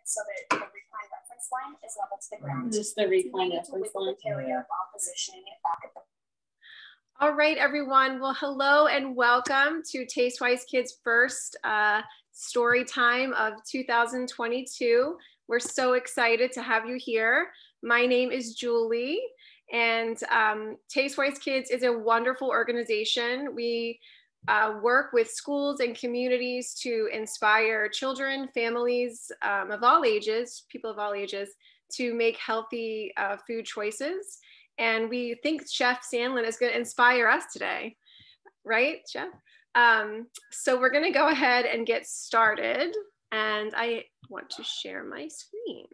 so that the reclined reference line is level to the ground. Just the reclined reference line. Area while positioning it back at the. All right, everyone. Well, hello and welcome to TasteWise Kids' first story time of 2022. We're so excited to have you here. My name is Julie, and TasteWise Kids is a wonderful organization. We work with schools and communities to inspire children, families of all ages, people of all ages, to make healthy food choices. And we think Chef Sandlin is going to inspire us today, right, Chef? So we're going to go ahead and get started. And I want to share my screen.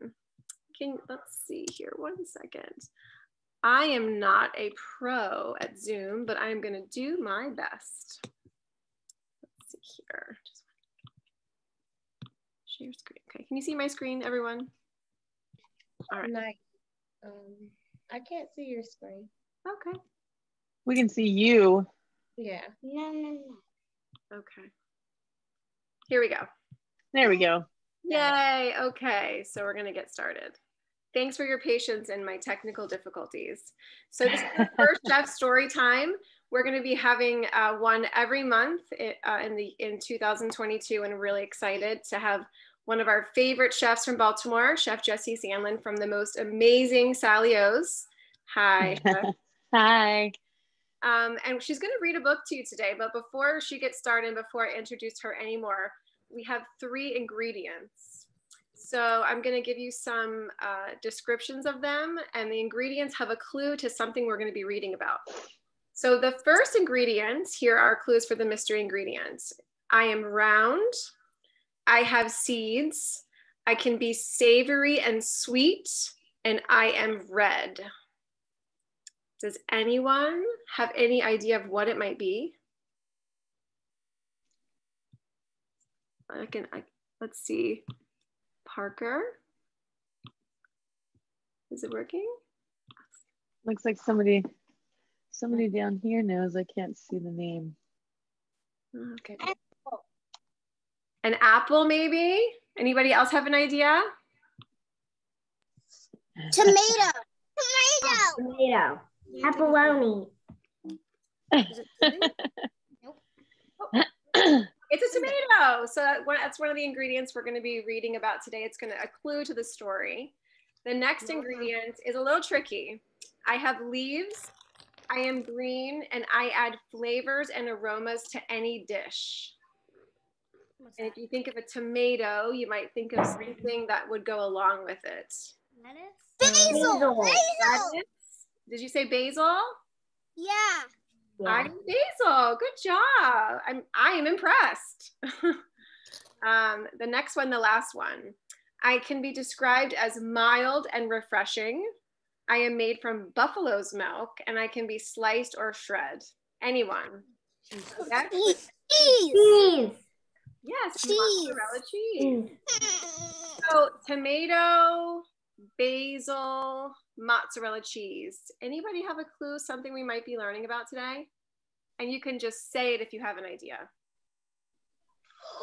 Let's see here, 1 second. I am not a pro at Zoom, but I'm going to do my best. Let's see here. Just share screen. Okay, can you see my screen, everyone? All right. Nice. I can't see your screen. Okay. We can see you. Yeah. No. Okay. Here we go. There we go. Yay. Okay. So we're going to get started. Thanks for your patience in my technical difficulties. So this is the first Chef Story Time. We're going to be having one every month in 2022, and really excited to have one of our favorite chefs from Baltimore, Chef Jesse Sandlin from the most amazing Salio's. Hi, Chef. Hi. And she's going to read a book to you today, but before she gets started, before I introduce her anymore, we have 3 ingredients. So I'm going to give you some descriptions of them, and the ingredients have a clue to something we're going to be reading about. So the first ingredients, here are clues for the mystery ingredients. I am round. I have seeds, I can be savory and sweet, and I am red. Does anyone have any idea of what it might be? Let's see. Parker, is it working? Looks like somebody down here knows. I can't see the name. Okay. An apple, maybe? Anybody else have an idea? Tomato. Apoloni. It's a tomato. So that's one of the ingredients we're going to be reading about today. It's a clue to the story. The next ingredient is a little tricky. I have leaves, I am green, and I add flavors and aromas to any dish. And if you think of a tomato, you might think of something that would go along with it. Basil. Did you say basil? Yeah. I'm basil. Good job. I am impressed. The next one, the last one. I can be described as mild and refreshing. I am made from buffalo's milk, and I can be sliced or shred. Anyone? Cheese. Yes, Cheese. mozzarella cheese. So tomato, basil, mozzarella cheese. Anybody have a clue, something we might be learning about today? And you can just say it if you have an idea.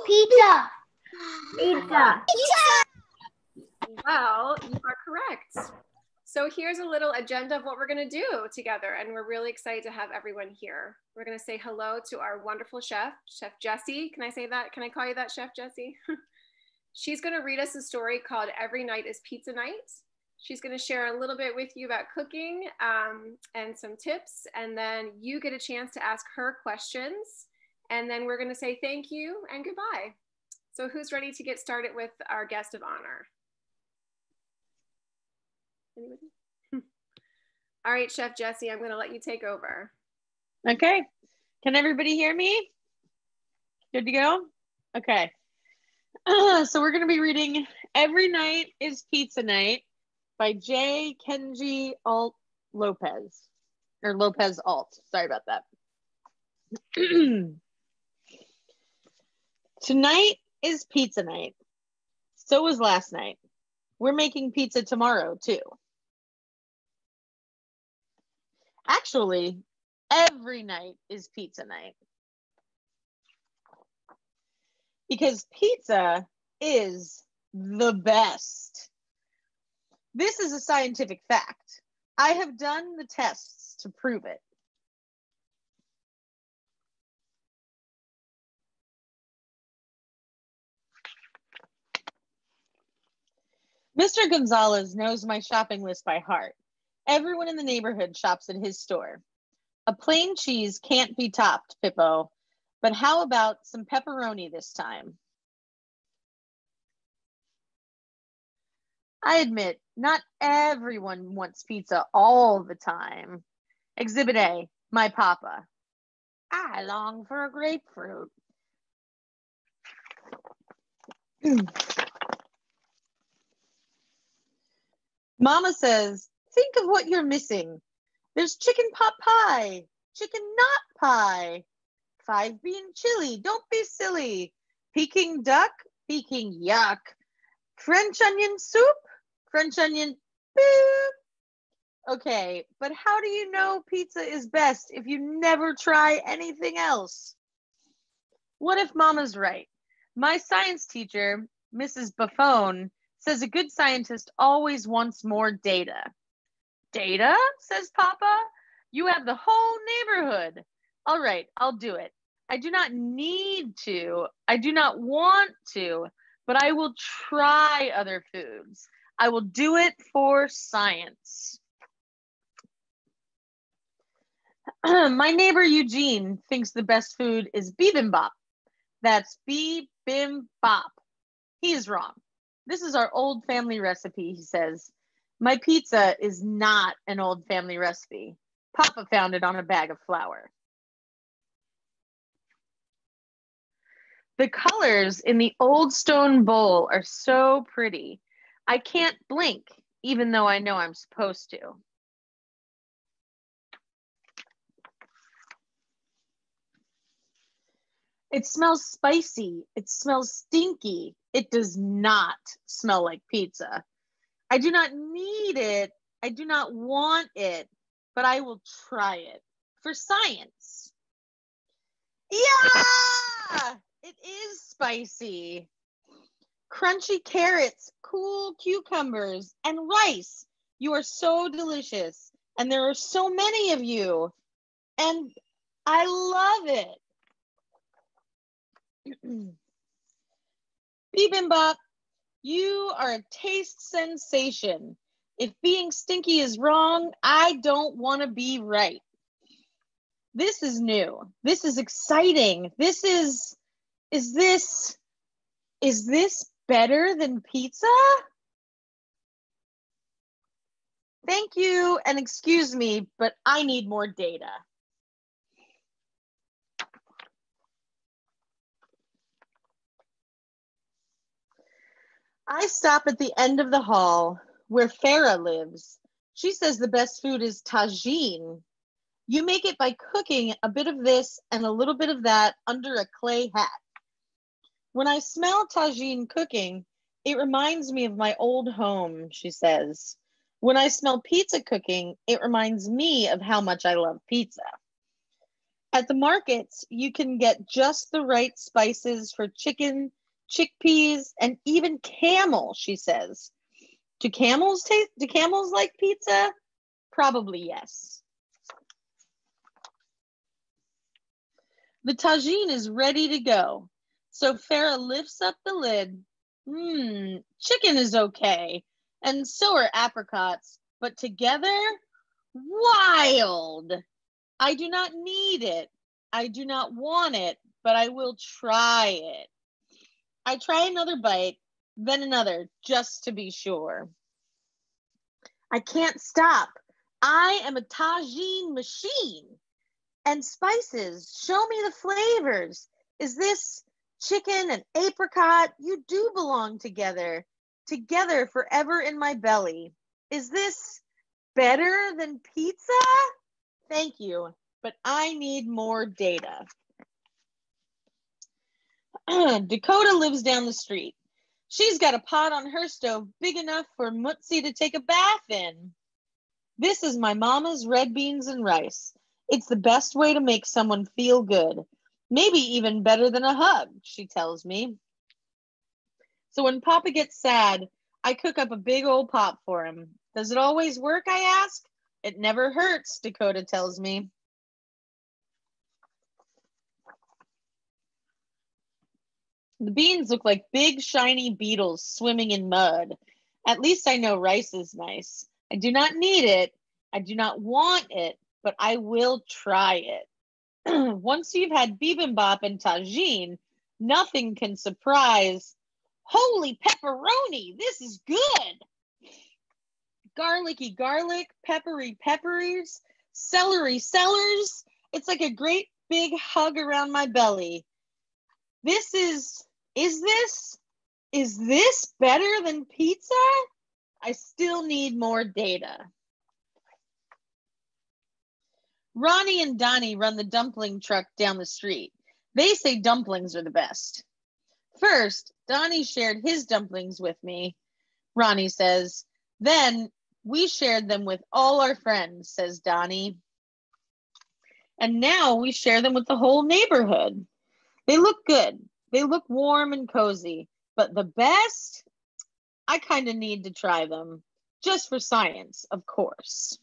Pizza. Well, you are correct. So here's a little agenda of what we're going to do together, and we're really excited to have everyone here. We're going to say hello to our wonderful chef, Chef Jesse. Can I say that? Can I call you that, Chef Jesse? She's going to read us a story called Every Night is Pizza Night. She's going to share a little bit with you about cooking and some tips, and then you get a chance to ask her questions, and then we're going to say thank you and goodbye. So who's ready to get started with our guest of honor? Anybody? All right, Chef Jesse, I'm going to let you take over. Okay. Can everybody hear me? Good to go? Okay. So we're going to be reading Every Night is Pizza Night by J. Kenji Alt Lopez, or Lopez Alt. Sorry about that. Tonight is pizza night. So was last night. We're making pizza tomorrow too. Actually, every night is pizza night. Because pizza is the best. This is a scientific fact. I have done the tests to prove it. Mr. Gonzalez knows my shopping list by heart. Everyone in the neighborhood shops at his store. A plain cheese can't be topped, Pippo, but how about some pepperoni this time? I admit, not everyone wants pizza all the time. Exhibit A, my papa. I long for a grapefruit. Mama says, think of what you're missing. There's chicken pot pie, chicken not pie, 5-bean chili, don't be silly, Peking duck, Peking yuck, French onion soup, French onion boop. Okay, but how do you know pizza is best if you never try anything else? What if Mama's right? My science teacher, Mrs. Buffone, says a good scientist always wants more data. Data, says Papa. You have the whole neighborhood. All right, I'll do it. I do not need to. I do not want to, but I will try other foods. I will do it for science. My neighbor Eugene thinks the best food is bibimbap. That's bibimbap. He is wrong. This is our old family recipe, he says. My pizza is not an old family recipe. Papa found it on a bag of flour. The colors in the old stone bowl are so pretty. I can't blink, even though I know I'm supposed to. It smells spicy. It smells stinky. It does not smell like pizza. I do not need it. I do not want it, but I will try it for science. Yeah, it is spicy. Crunchy carrots, cool cucumbers, and rice. You are so delicious, and there are so many of you, and I love it. Bibimbap, you are a taste sensation. If being stinky is wrong, I don't want to be right. This is new. This is exciting. Is this better than pizza? Thank you, and excuse me, but I need more data. I stop at the end of the hall where Farah lives. She says the best food is tagine. You make it by cooking a bit of this and a little bit of that under a clay hat. When I smell tagine cooking, it reminds me of my old home, she says. When I smell pizza cooking, it reminds me of how much I love pizza. At the markets, you can get just the right spices for chicken, chickpeas, and even camel, she says. Do camels like pizza? Probably yes. The tagine is ready to go. So Farah lifts up the lid. Chicken is okay. And so are apricots. But together, wild. I do not need it. I do not want it, but I will try it. I try another bite, then another, just to be sure. I can't stop. I am a tagine machine. And spices, show me the flavors. Is this chicken and apricot? You do belong together, together forever in my belly. Is this better than pizza? Thank you, but I need more data. Dakota lives down the street. She's got a pot on her stove big enough for Mutzi to take a bath in. This is my mama's red beans and rice. It's the best way to make someone feel good. Maybe even better than a hug, she tells me. So when Papa gets sad, I cook up a big old pop for him. Does it always work, I ask? It never hurts, Dakota tells me. The beans look like big, shiny beetles swimming in mud. At least I know rice is nice. I do not need it. I do not want it, but I will try it. Once you've had bibimbap and tagine, nothing can surprise. Holy pepperoni, this is good. Garlicky garlic, peppery peppers, celery cellars. It's like a great big hug around my belly. Is this better than pizza? I still need more data. Ronnie and Donnie run the dumpling truck down the street. They say dumplings are the best. First, Donnie shared his dumplings with me, Ronnie says. Then we shared them with all our friends, says Donnie. And now we share them with the whole neighborhood. They look good. They look warm and cozy. But the best? I kind of need to try them. Just for science, of course.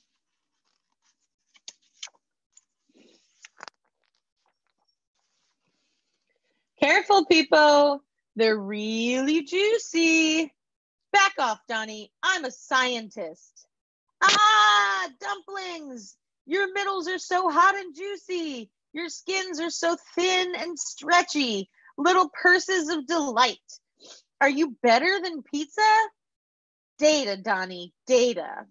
Careful, people. They're really juicy. Back off, Donnie. I'm a scientist. Ah, dumplings. Your middles are so hot and juicy. Your skins are so thin and stretchy. Little purses of delight. Are you better than pizza? Data, Donnie, data.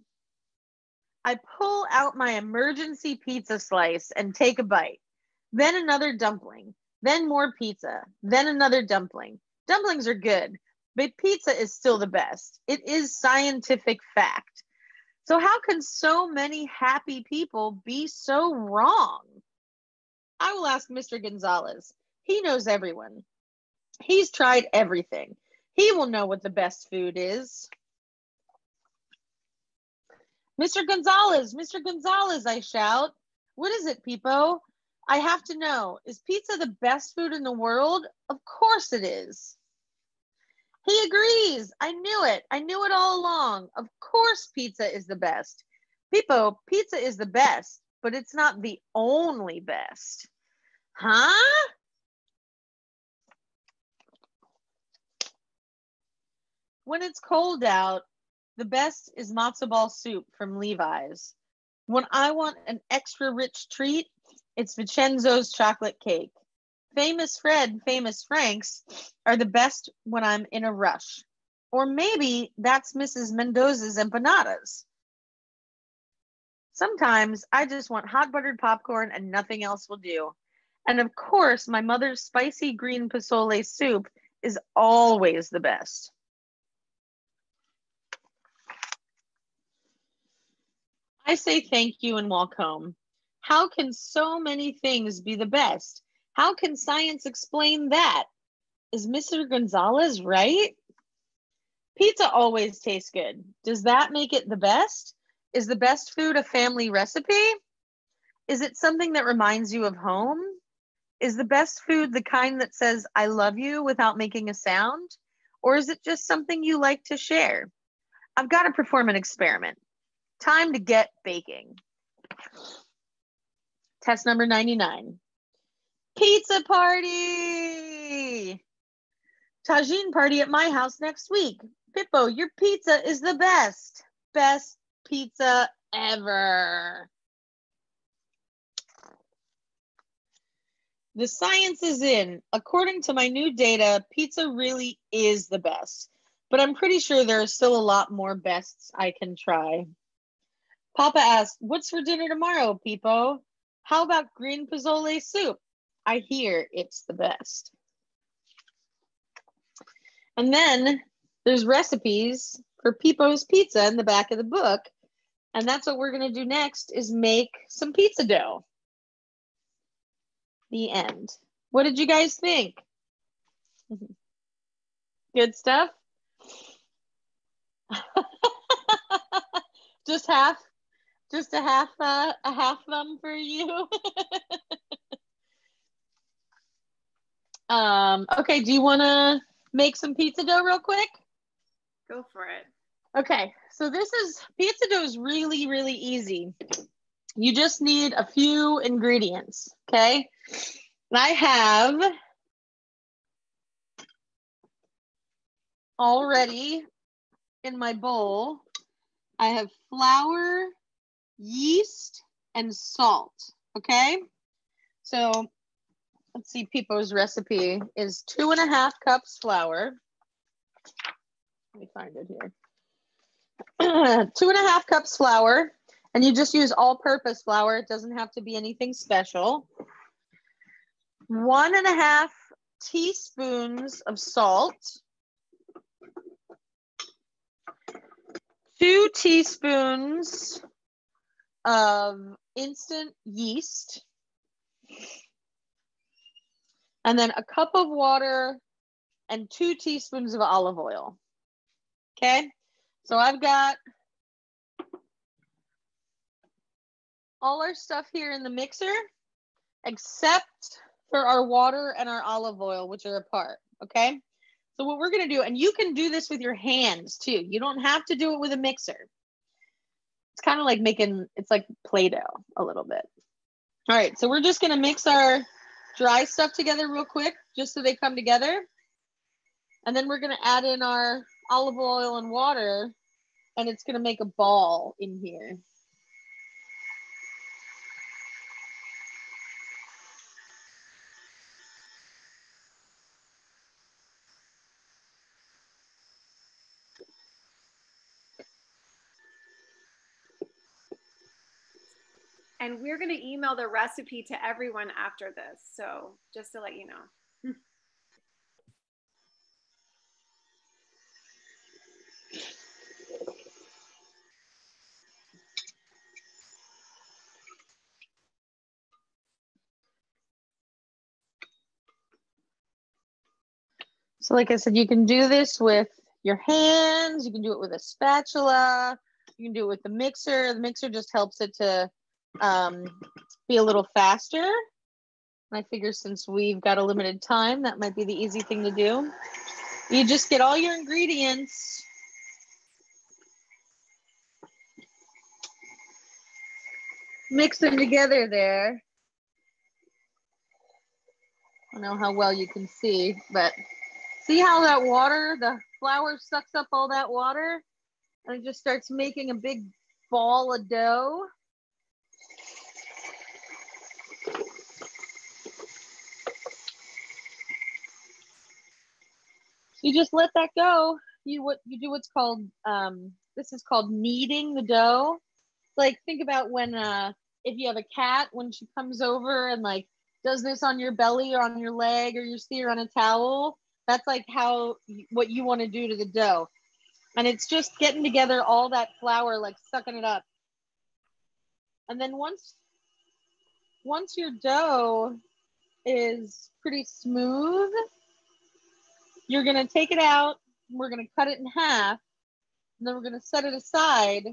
I pull out my emergency pizza slice and take a bite. Then another dumpling. Then more pizza. Then another dumpling. Dumplings are good, but pizza is still the best. It is scientific fact. So how can so many happy people be so wrong? I will ask Mr. Gonzalez. He knows everyone. He's tried everything. He will know what the best food is. Mr. Gonzalez, I shout. What is it, Peepo? I have to know. Is pizza the best food in the world? Of course it is. He agrees. I knew it. I knew it all along. Of course pizza is the best. Peepo, pizza is the best, but it's not the only best. Huh? When it's cold out, the best is matzo ball soup from Levi's. When I want an extra rich treat, it's Vincenzo's chocolate cake. Famous Fred, Famous Frank's are the best when I'm in a rush. Or maybe that's Mrs. Mendoza's empanadas. Sometimes I just want hot buttered popcorn and nothing else will do. And of course, my mother's spicy green pozole soup is always the best. I say thank you and walk home. How can so many things be the best? How can science explain that? Is Mr. Gonzalez right? Pizza always tastes good. Does that make it the best? Is the best food a family recipe? Is it something that reminds you of home? Is the best food the kind that says, I love you without making a sound? Or is it just something you like to share? I've got to perform an experiment. Time to get baking. Test number 99. Pizza party! Tagine party at my house next week. Pippo, your pizza is the best. Best pizza ever. The science is in. According to my new data, pizza really is the best. But I'm pretty sure there are still a lot more bests I can try. Papa asked, what's for dinner tomorrow, Peepo? How about green pozole soup? I hear it's the best. And then there's recipes for Peepo's pizza in the back of the book. And that's what we're going to do next is make some pizza dough. The end. What did you guys think? Good stuff? Just a half thumb for you. Okay, do you want to make some pizza dough real quick? Go for it. Okay, so pizza dough is really, really easy. You just need a few ingredients, okay? And I have already in my bowl, I have flour, yeast, and salt, okay? So let's see, Pipo's recipe is 2.5 cups flour. Let me find it here. 2.5 cups flour, and you just use all-purpose flour. It doesn't have to be anything special. 1.5 teaspoons of salt. 2 teaspoons of instant yeast. And then a cup of water and 2 teaspoons of olive oil. Okay, so I've got all our stuff here in the mixer, except for our water and our olive oil, which are apart, okay? So what we're gonna do, and you can do this with your hands too. You don't have to do it with a mixer. It's kind of like it's like Play-Doh a little bit. All right, so we're just gonna mix our dry stuff together real quick, just so they come together. And then we're gonna add in our olive oil and water, and it's gonna make a ball in here. And we're going to email the recipe to everyone after this. So just to let you know. So like I said, you can do this with your hands, you can do it with a spatula, you can do it with the mixer. The mixer just helps it to be a little faster. And I figure since we've got a limited time, that might be the easy thing to do. You just get all your ingredients, mix them together there. I don't know how well you can see, but see how that water, the flour sucks up all that water and it just starts making a big ball of dough. You just let that go. You do what's called, this is called kneading the dough. Like think about when, if you have a cat, when she comes over and like does this on your belly or on your leg, or you see her on a towel, that's like what you want to do to the dough. And it's just getting together all that flour, like sucking it up. And then once your dough is pretty smooth, you're gonna take it out, we're gonna cut it in half, and then we're gonna set it aside,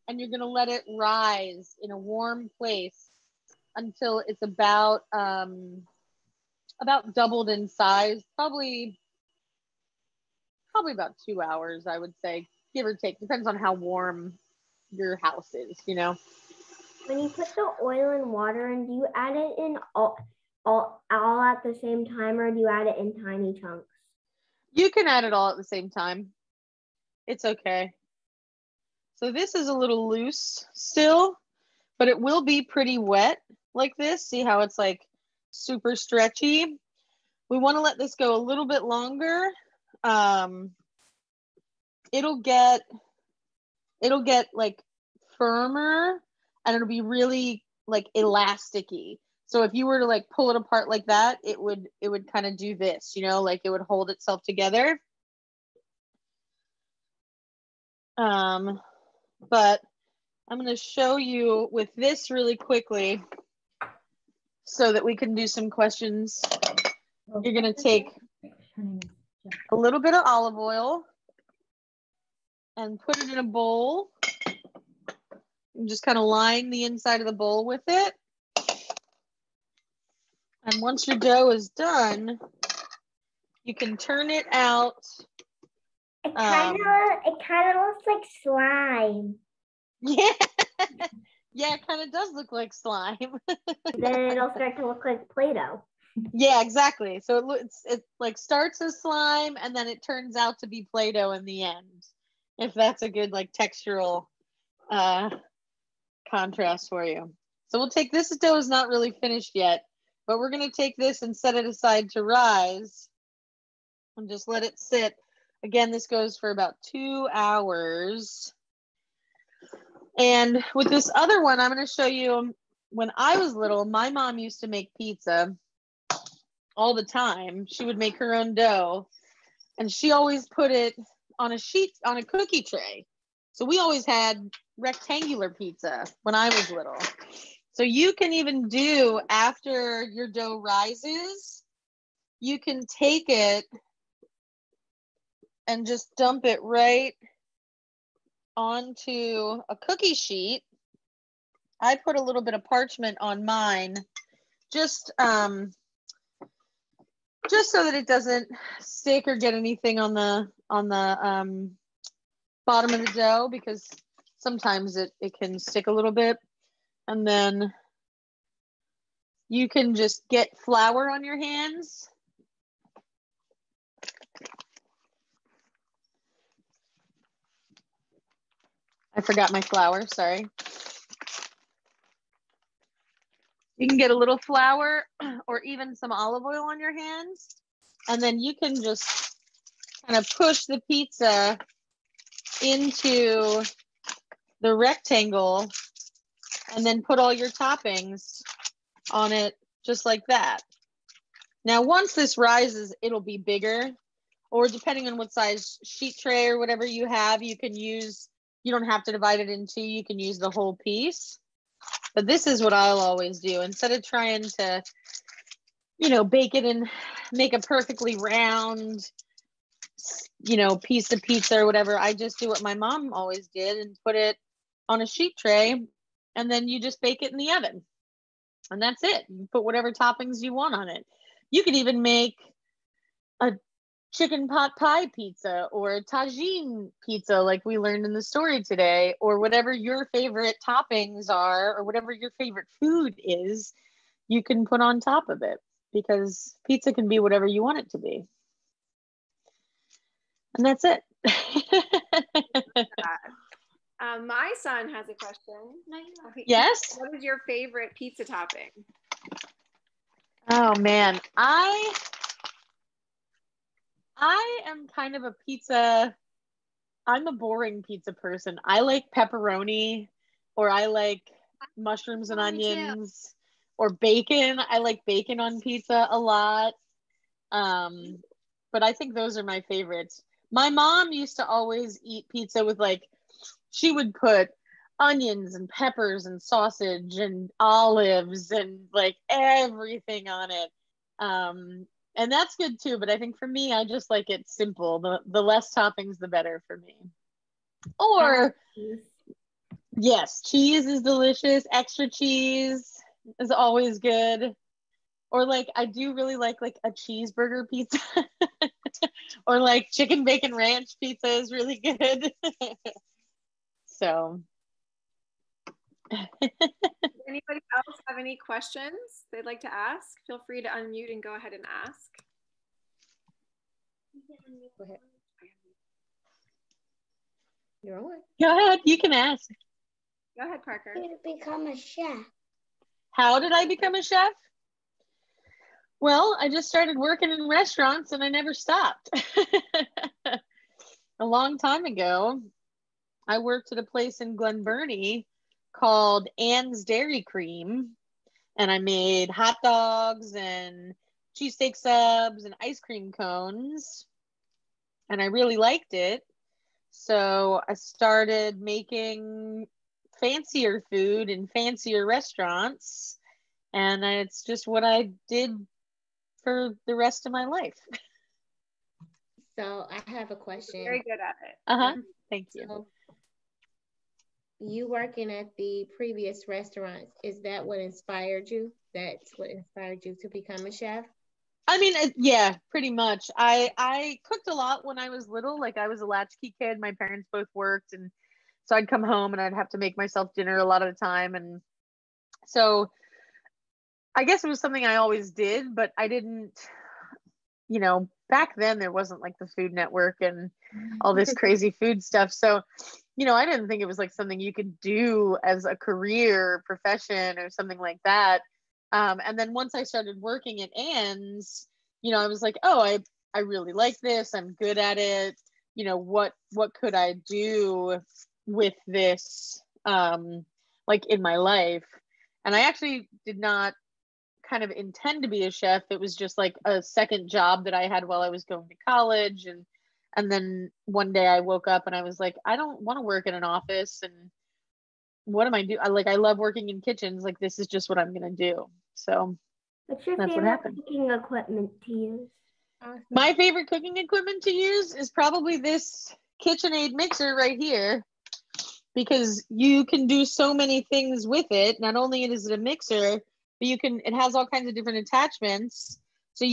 and you're gonna let it rise in a warm place until it's about doubled in size, probably about 2 hours, I would say, give or take. Depends on how warm your house is, you know. When you put the oil and water in, do you add it in all at the same time, or do you add it in tiny chunks? You can add it all at the same time. It's okay. So this is a little loose still, but it will be pretty wet like this. See how it's like super stretchy? We want to let this go a little bit longer. It'll get like firmer, and it'll be really like elasticy. So if you were to like pull it apart like that, it would kind of do this, you know, like it would hold itself together. But I'm going to show you with this really quickly so that we can do some questions. You're going to take a little bit of olive oil and put it in a bowl and just kind of line the inside of the bowl with it. And once your dough is done, You can turn it out. It kind of looks like slime. Yeah. Yeah, it kind of does look like slime. Then it'll start to look like Play-Doh. Yeah, exactly. So it like starts as slime and then it turns out to be Play-Doh in the end. If that's a good like textural contrast for you. So we'll take this dough is not really finished yet, but we're going to take this and set it aside to rise and just let it sit. Again, this goes for about 2 hours. And with this other one, I'm going to show you when I was little, my mom used to make pizza all the time. She would make her own dough and she always put it on a cookie tray. So we always had rectangular pizza when I was little. So you can even do, after your dough rises, you can take it and just dump it right onto a cookie sheet. I put a little bit of parchment on mine, just so that it doesn't stick or get anything on the bottom of the dough, because sometimes it can stick a little bit. And then you can just get flour on your hands. I forgot my flour, sorry. You can get a little flour or even some olive oil on your hands. And then you can just kind of push the pizza into the rectangle and then put all your toppings on it just like that. Now, once this rises, it'll be bigger, or depending on what size sheet tray or whatever you have, you can use, you don't have to divide it in two, you can use the whole piece. But this is what I'll always do. Instead of trying to, you know, bake it and make a perfectly round, you know, piece of pizza or whatever, I just do what my mom always did and put it on a sheet tray, and then you just bake it in the oven. And that's it. You put whatever toppings you want on it. You could even make a chicken pot pie pizza or a tagine pizza like we learned in the story today, or whatever your favorite toppings are, or whatever your favorite food is, you can put on top of it, because pizza can be whatever you want it to be. And that's it. My son has a question. Yes? What is your favorite pizza topping? Oh man, I am kind of a pizza, I'm a boring pizza person. I like pepperoni, or I like mushrooms and onions, or bacon. I like bacon on pizza a lot. But I think those are my favorites. My mom used to always eat pizza with, like, she would put onions and peppers and sausage and olives and like everything on it. And that's good too, but I think for me, I just like it simple. The less toppings, the better for me. Or yes, cheese is delicious. Extra cheese is always good. Or like, I do really like a cheeseburger pizza. Or like chicken bacon ranch pizza is really good. So. Does anybody else have any questions they'd like to ask? Feel free to unmute and go ahead and ask. Go ahead. You're on. Go ahead, you can ask. Go ahead, Parker. How did you become a chef? How did I become a chef? Well, I just started working in restaurants and I never stopped. A long time ago, I worked at a place in Glen Burnie called Ann's Dairy Cream, and I made hot dogs and cheesesteak subs and ice cream cones, and I really liked it. So I started making fancier food in fancier restaurants, and it's just what I did for the rest of my life. So I have a question. Very good at it. Uh-huh. Thank you. So, you working at the previous restaurants, is that what inspired you? That's what inspired you to become a chef? I mean, yeah, pretty much. I cooked a lot when I was little. Like I was a latchkey kid. My parents both worked, and so I'd come home and I'd have to make myself dinner a lot of the time. And so I guess it was something I always did, but I didn't, back then there wasn't like the Food Network and all this crazy food stuff. So, I didn't think it was like something you could do as a career profession or something like that. And then once I started working at Ann's, I was like, oh, I really like this. I'm good at it. What could I do with this, like in my life? And I actually did not kind of intend to be a chef. It was just like a second job that I had while I was going to college. And then one day I woke up and I was like, I don't want to work in an office. And what am I doing? I love working in kitchens. Like, this is just what I'm going to do. So What's your that's what favorite happened. cooking equipment to use? My favorite cooking equipment to use is probably this KitchenAid mixer right here, because you can do so many things with it. Not only is it a mixer, but it has all kinds of different attachments. So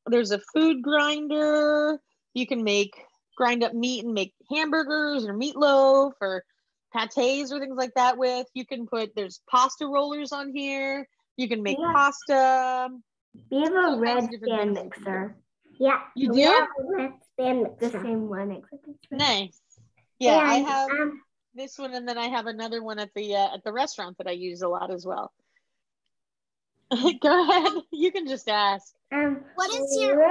there's a food grinder. You can grind up meat and make hamburgers or meatloaf or pâtés or things like that with. There's pasta rollers on here. You can make pasta. We have a red stand mixer. Yeah. You do? We have a red stand mixer. The same one, except it's red. Nice. Yeah, and, I have this one, and then I have another one at the restaurant that I use a lot as well. Go ahead. You can just ask. What is your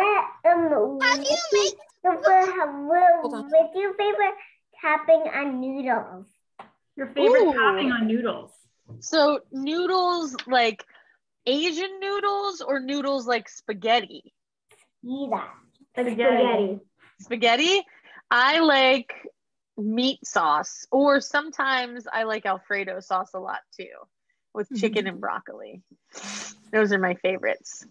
how do you make what's your favorite topping on noodles? Your favorite topping on noodles? So noodles like Asian noodles or noodles like spaghetti? Yeah. Spaghetti. Spaghetti? I like meat sauce, or sometimes I like Alfredo sauce a lot too, with chicken and broccoli. Those are my favorites.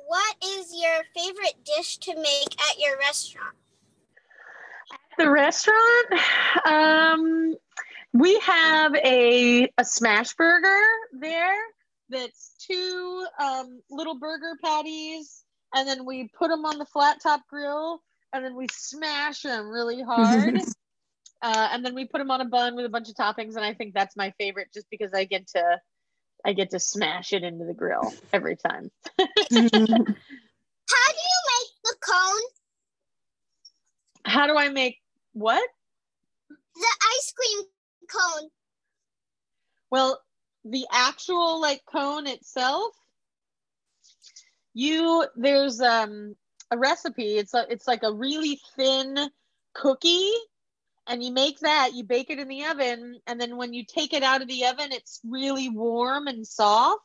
What is your favorite dish to make at your restaurant? At the restaurant, we have a smash burger there that's two little burger patties, and then we put them on the flat top grill, and then we smash them really hard. And then we put them on a bun with a bunch of toppings, and I think that's my favorite, just because I get to smash it into the grill every time. How do you make the cone? How do I make what? The ice cream cone. Well, the actual like cone itself, there's a recipe. It's like a really thin cookie, and you make that, you bake it in the oven, and then when you take it out of the oven, it's really warm and soft.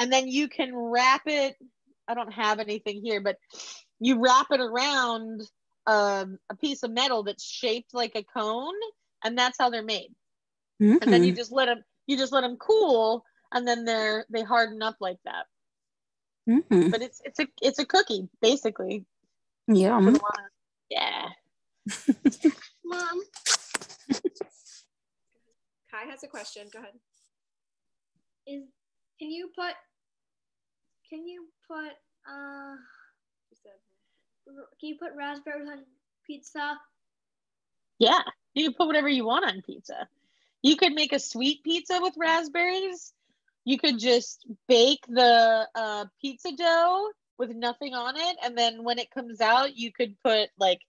And then you can wrap it, I don't have anything here, but you wrap it around a piece of metal that's shaped like a cone, and that's how they're made. And then you just let them cool, and then they harden up like that. But it's a cookie basically. Yeah. Yeah. Mom. Kai has a question. Go ahead. Can you put can you put raspberries on pizza? Yeah, you can put whatever you want on pizza. You could make a sweet pizza with raspberries. You could just bake the pizza dough with nothing on it, and then when it comes out, you could put like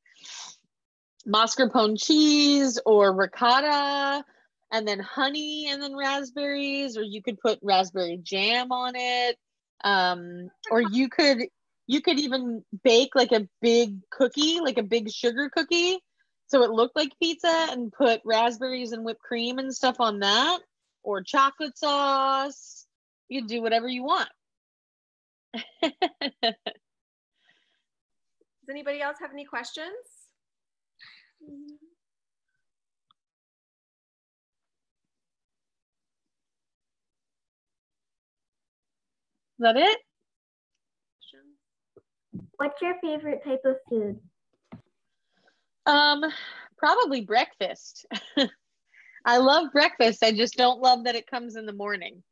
mascarpone cheese or ricotta, and then honey, and then raspberries, or you could put raspberry jam on it. Or you could even bake like a big cookie, like a big sugar cookie, so it looked like pizza, and put raspberries and whipped cream and stuff on that, or chocolate sauce. You can do whatever you want. Does anybody else have any questions? Is that it? What's your favorite type of food? Probably breakfast. I love breakfast. I just don't love that it comes in the morning.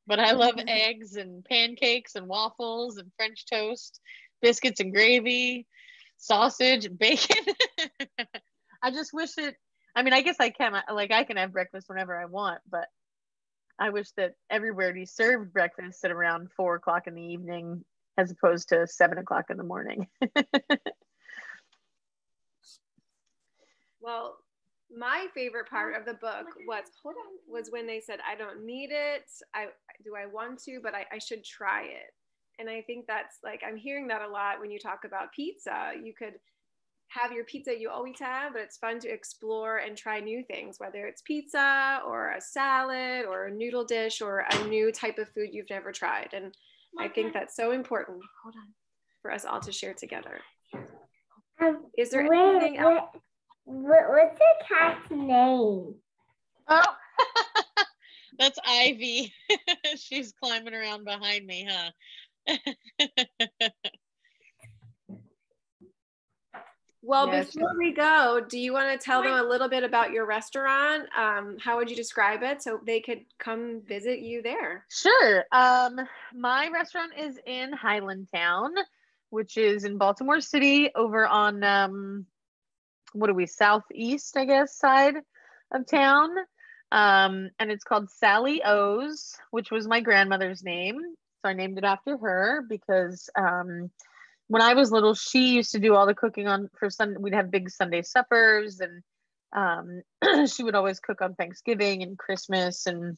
But I love eggs and pancakes and waffles and French toast, biscuits and gravy, sausage and bacon. I just wish that, I mean, I guess I can have breakfast whenever I want, but I wish that everywhere you served breakfast at around 4 o'clock in the evening as opposed to 7 o'clock in the morning. Well, my favorite part of the book was when they said, I don't need it. I want to, but I should try it. And I think that's like, I'm hearing that a lot when you talk about pizza. You could have your pizza you always have, but it's fun to explore and try new things, whether it's pizza or a salad or a noodle dish or a new type of food you've never tried. And I think that's so important. Hold on, for us all to share together. Is there anything else? What's the cat's name? Oh, that's Ivy. She's climbing around behind me, huh? Well, before we go, do you want to tell them a little bit about your restaurant? How would you describe it so they could come visit you there? Sure. My restaurant is in Highlandtown, which is in Baltimore City over on, southeast, I guess, side of town. And it's called Sally O's, which was my grandmother's name. So I named it after her because when I was little, she used to do all the cooking for Sunday. We'd have big Sunday suppers, and she would always cook on Thanksgiving and Christmas. And,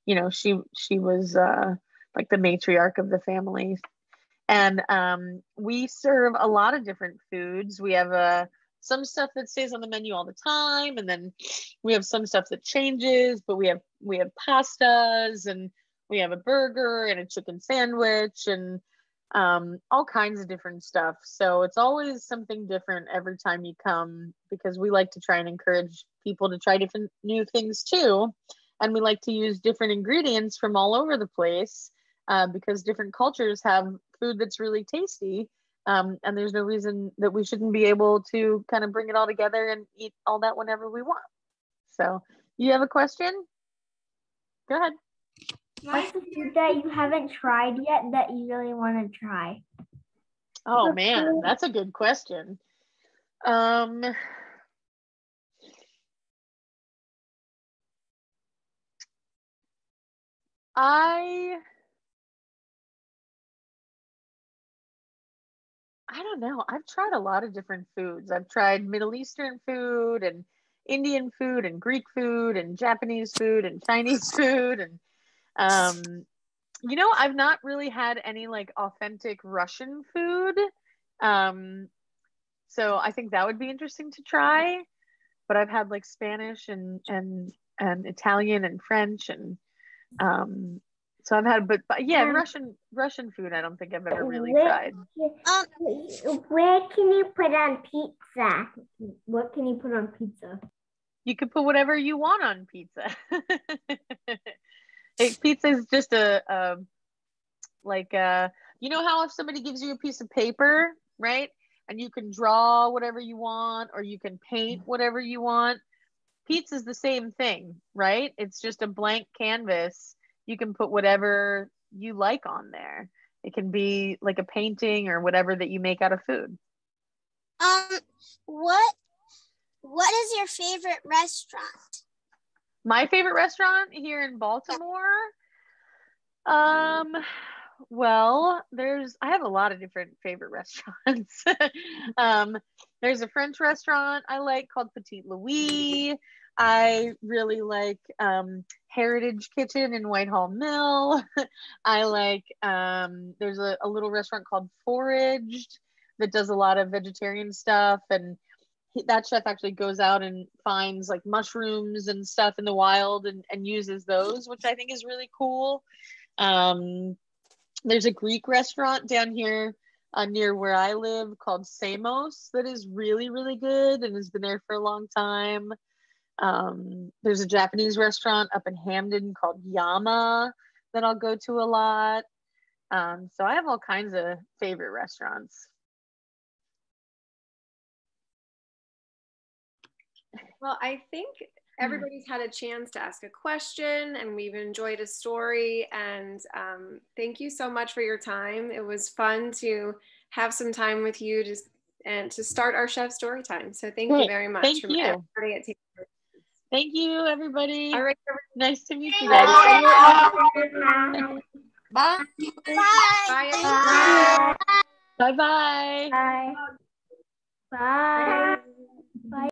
she was like the matriarch of the family. And we serve a lot of different foods. We have some stuff that stays on the menu all the time, and then we have some stuff that changes, but we have pastas, and we have a burger and a chicken sandwich, and all kinds of different stuff. So it's always something different every time you come, because we like to try and encourage people to try different new things too. And we like to use different ingredients from all over the place, because different cultures have food that's really tasty. And there's no reason that we shouldn't be able to kind of bring it all together and eat all that whenever we want. So, you have a question? Go ahead. What's the food that you haven't tried yet that you really want to try? Oh man, that's a good question. I don't know. I've tried a lot of different foods. I've tried Middle Eastern food and Indian food and Greek food and Japanese food and Chinese food. And, I've not really had any like authentic Russian food. So I think that would be interesting to try. But I've had like Spanish and Italian and French, and so I've had, but yeah, Russian food I don't think I've ever really tried. Where can you put on pizza? What can you put on pizza? You could put whatever you want on pizza. Pizza is just how if somebody gives you a piece of paper, right? And you can draw whatever you want, or you can paint whatever you want. Pizza is the same thing, right? It's just a blank canvas. You can put whatever you like on there. It can be like a painting or whatever that you make out of food. What is your favorite restaurant? My favorite restaurant here in Baltimore? Well, I have a lot of different favorite restaurants. There's a French restaurant I like called Petit Louis. I really like Heritage Kitchen in Whitehall Mill. I like, there's a little restaurant called Foraged that does a lot of vegetarian stuff. And that chef actually goes out and finds like mushrooms and stuff in the wild and uses those, which I think is really cool. There's a Greek restaurant down here near where I live called Samos that is really, really good and has been there for a long time. There's a Japanese restaurant up in Hamden called Yama that I'll go to a lot. So I have all kinds of favorite restaurants. Well, I think everybody's had a chance to ask a question, and we've enjoyed a story. And thank you so much for your time. It was fun to have some time with you to start our Chef Story Time. So thank you very much. Thank from you. everybody at TasteWise. Thank you, everybody. All right. Nice to meet you guys. Bye. Bye, everyone. Bye-bye. Bye. Bye. Bye.